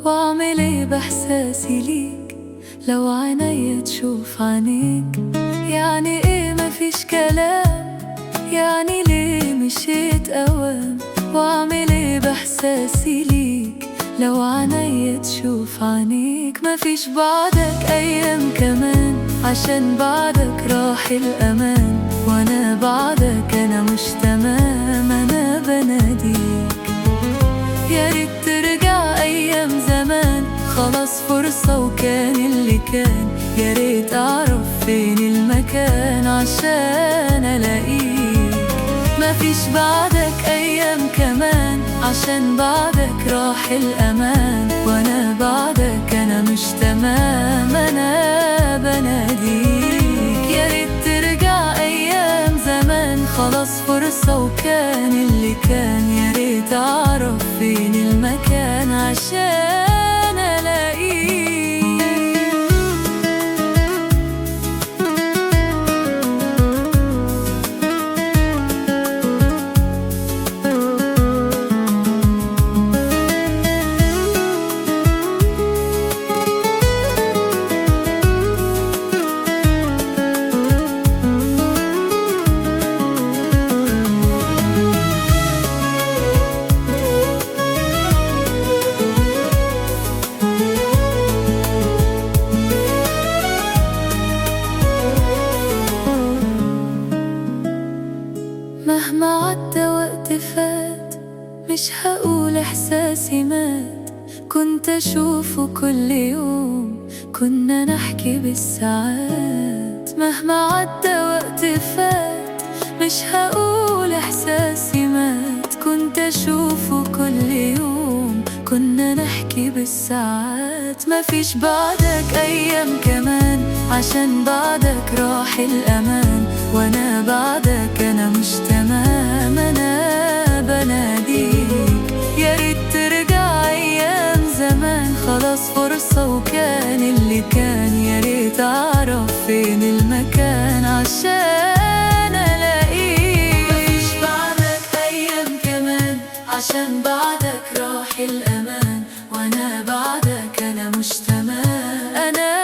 واعمل ايه باحساسي ليك لو عينيا تشوف عينيك؟ يعني ايه مفيش كلام؟ يعني ليه مشيت اوام؟ واعمل ايه باحساسي ليك لو عينيا تشوف عينيك؟ مفيش بعدك ايام كمان، عشان بعدك راح الامان، وانا بعدك انا مش تمام. انا بناديك يا ريت ترجع ايام زمان، خلاص فرصة وكان اللي كان. يا ريت اعرف فين المكان عشان الاقيك. مفيش بعدك ايام كمان، عشان بعدك راح الامان، وانا بعدك انا مش تمام. انا بناديك يا ريت ترجع ايام زمان، خلاص فرصة وكان اللي كان. يا ريت اعرف فين المكان عشان الاقيك. مهما عدى وقت فات، مش هقول احساسي مات. كنت اشوفه كل يوم، كنا نحكي بالساعات. مهما عدى وقت فات، مش هقول احساسي مات. كنت اشوفه كل يوم، كنا نحكي بالساعات. مفيش بعدك ايام كمان، عشان بعدك راح الامان، وانا بعدك انا مش تمام. انا بناديك يا ريت ترجع ايام زمان، خلاص فرصة وكان اللي كان. يا ريت اعرف فين المكان عشان الاقيك. مفيش بعدك ايام كمان، عشان بعدك راح الامان، وانا بعدك انا مش تمام. انا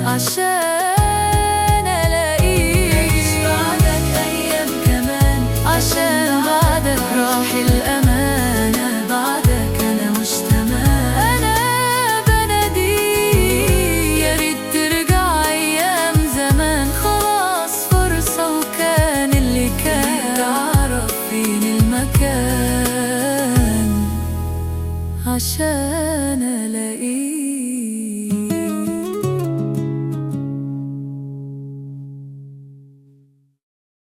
عشان الاقيك. مفيش بعدك ايام كمان، عشان بعدك راح الامان، انا بعدك انا مش تمام. انا بناديك يا ريت ترجع ايام زمان، خلاص فرصة وكان اللي كان. تعرف فين المكان عشان الاقيك.